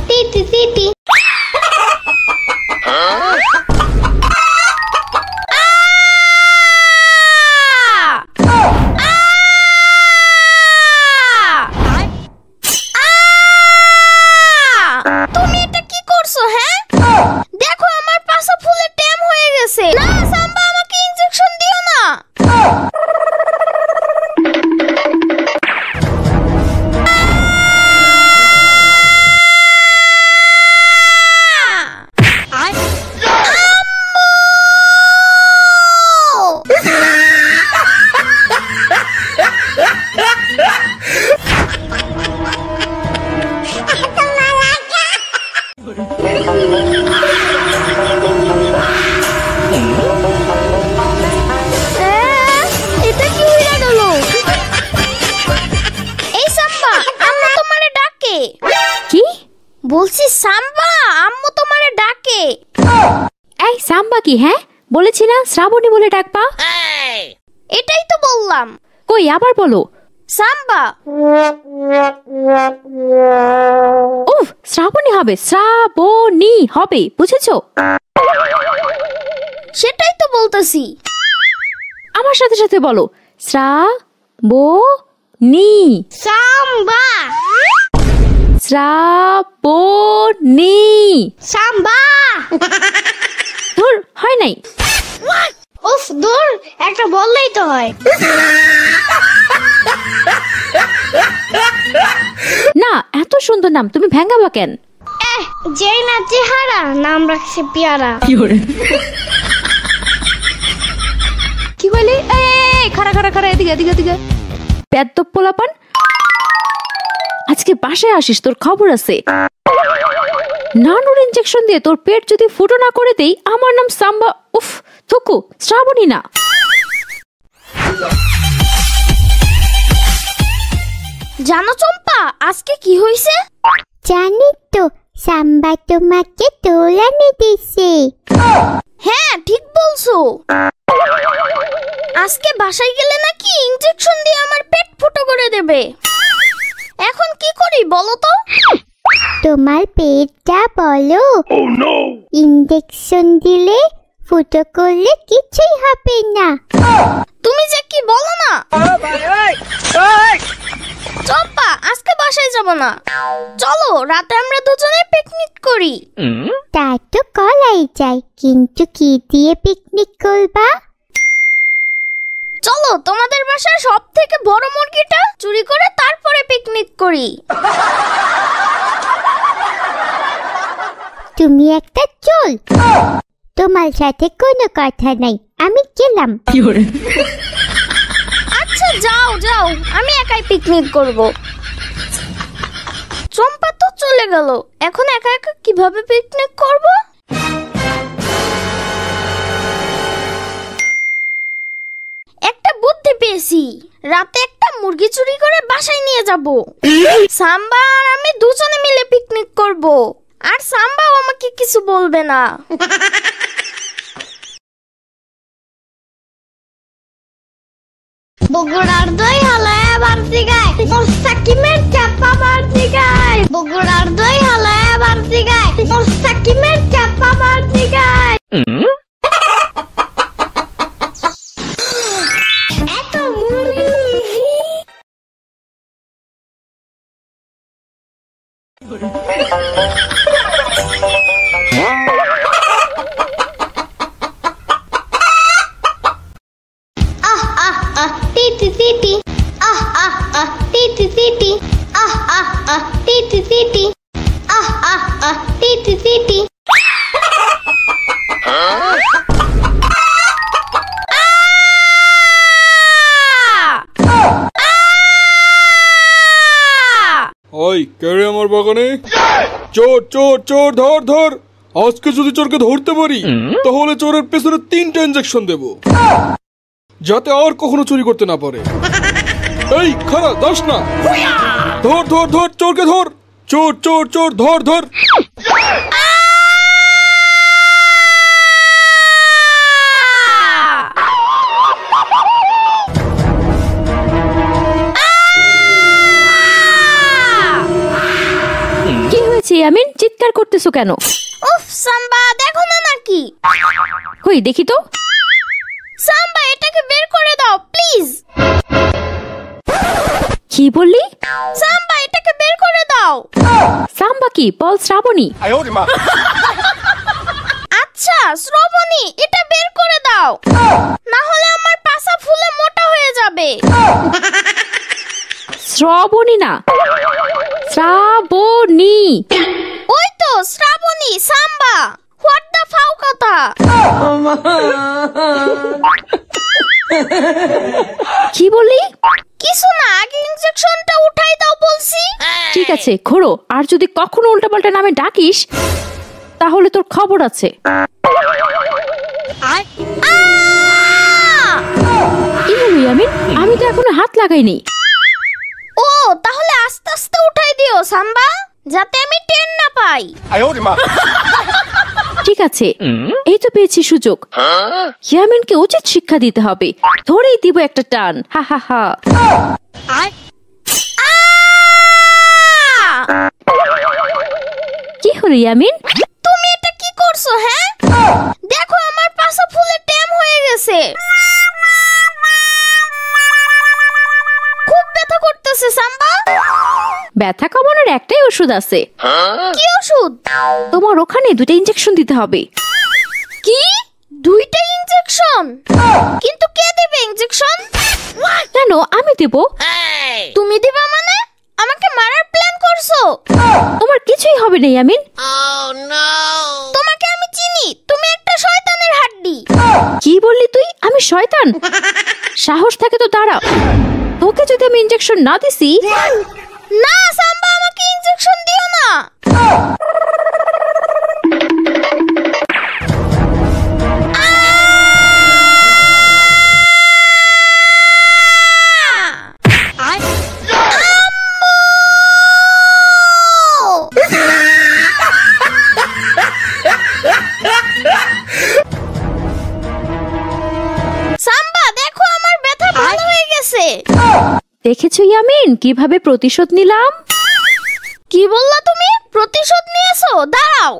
TT TT তুমি এটা কি করছো? হ্যাঁ, দেখো আমার পাছা ফুলে ট্যাম হয়ে গেছে। না সাম্বা, আমাকে ইনজেকশন দিও না। এটা কি হইয়া গেল? এই সাম্বা, আম্মু তোমারে ডাকে। কি বলছি সাম্বা, আম্মু তোমারে ডাকে। এই সাম্বা কি? হ্যাঁ, বলেছি না শ্রাবণী বলে ডাকবা। এটাই তো বললাম। কই আবার বলো। সাম্বা। উফ, শ্রাবণী হবে, শ্রাবণী হবে, বুঝেছো? সেটাই তো বলতেছি। আমার সাথে সাথে বলো, শ্রাবণী। সাম্বা। শ্রাবণী। সাম্বা। ধুর, হয় নাই। উফ, দূর, একটা বললেই তো হয়। না, এত সুন্দর নাম তুমি ভেঙ্গাবা কেন? যেই না চেহারা, নাম রাখছে পিয়ারা। কি বলি? খাড়া খাড়া খাড়া, এদিকে এদিকে এদিকে। বেদ্যপ পোলাপান, আজকে বাসায় আসিস, তোর খবর আছে। নানুর ইনজেকশন দিয়ে তোর পেট যদি ফুটো না করে দেই, আমার নাম সাম্বা। উফ, থুকু, শ্রাবণী না। জানো চম্পা, আজকে কি হয়েছে? জানি তো, সাম্বা তোমাকে দোলানে দিছে। হ্যাঁ, ঠিক বলছো। আজকে বাসায় গেলে নাকি ইনজেকশন দিয়ে আমার পেট ফুটো করে দেবে। এখন কি করি বলো তো? তোমার পেটটা বলো। ইনজেকশন দিলে ফুটো করলে কিছুই হবে না। তুমি যে কি বলো না। চম্পা, আজকে বাসায় যাব না, চলো রাতে আমরা দুজনে পিকনিক করি। তা তো করাই যায়, কিন্তু কি দিয়ে পিকনিক করবা? চলো তোমাদের বাসার সব থেকে বড় মুরগিটা চুরি করে তারপরে পিকনিক করি। তুমি একটা চোল, তোমার সাথে কোনো কথা নাই, আমি গেলাম। আচ্ছা যাও যাও, আমি একাই পিকনিক করব। চম্পা তো চলে গেল, এখন একা একা কিভাবে পিকনিক করব? একটা বুদ্ধি পেয়েছি, রাতে একটা মুরগি চুরি করে বাসায় নিয়ে যাব। সাম্বা আর আমি দুজনে মিলে পিকনিক করব, আর সাম্বাও আমাকে কিছু বলবে না। বগুড়ার দই হালায় বাড়তি গায়, ওর সাকিমের চাপা বাড়তি গায়। বগুড়ার দই হালায় বাড়তি গায়, ওর সাকিমের চাপা বাড়তি গায়। এত মুরগি। Titi titi, titi titi, titi titi, titi titi. ওই কেড়ে আমার বাগানে, চোর চোর চোর, ধর ধর। আজকে যদি চোরকে ধরতে পারি, তাহলে চোরের পেছনে 3টা ইনজেকশন দেব, যাতে আর কখনো চুরি করতে না পারে। এই খারাপ দাস না, ধর ধর ধর, চোরকে ধর। চোর চোর চোর, ধর ধর। ইয়ামিন, চিৎকার করতেছো কেন? উফ সাম্বা, দেখো না নাকি? কই দেখি তো। সাম্বা, এটাকে বের করে দাও প্লিজ। কি বললি? সাম্বা, এটাকে বের করে দাও। সাম্বা কি পল শ্রাবণী? আচ্ছা শ্রাবণী, এটা বের করে দাও, না হলে আমার পাছা ফুলে মোটা হয়ে যাবে। শ্রাবণী না, শ্রাবণী। ওই তো শ্রাবণী, সাম্বা। হোয়াট দা ফাও কথা? কি বললি? কিছু না, আগে ইনজেকশনটা উঠাই দাও বলছি। ঠিক আছে ঘোরো, আর যদি কখনো উল্টাপাল্টা নামে ডাকিস তাহলে তোর খবর আছে। কি হলো ইয়ামিন? আমি তো এখনো হাত লাগাইনি। ও তাহলে আস্তে আস্তে উঠাই দিও সাম্বা, যাতে আমি টেন না পাই। ঠিক আছে, এই তো পেয়েছি সুযোগ। ইয়ামিনকে উচিত শিক্ষা দিতে হবে। ধরেই দিব একটা টান। হা হা হা। কি হলো ইয়ামিন? তুমি এটা কি করছো? হ্যাঁ দেখো, আমার পাছা ফুলে ট্যাম হয়ে গেছে। খুব ব্যথা করতেছে সাম্বা। ব্যথা কমানোর একটাই ওষুধ আছে। কি ওষুধ? তোমার ওখানে 2টা ইনজেকশন দিতে হবে। কি 2টা ইনজেকশন? কিন্তু কে দেবে ইনজেকশন? কেন আমি দেব? তুমি দিবা মানে? আমাকে মারার প্ল্যান করছো? তোমার কিছুই হবে না ইয়ামিন। তোমাকে আমি চিনি, তুমি একটা শয়তানের হাড্ডি। কি বললি তুই? আমি শয়তান? সাহস থাকে তো দাঁড়া। তোকে যদি আমি ইনজেকশন না দিছি। না সাম্বা, আমাকে ইনজেকশন দিও না। সাম্বা দেখো, আমার ব্যথা ভালো হয়ে গেছে। দেখেছো ইয়ামিন কিভাবে প্রতিশোধ নিলাম? কি বললা তুমি? প্রতিশোধ নিয়েছো? দাঁড়াও।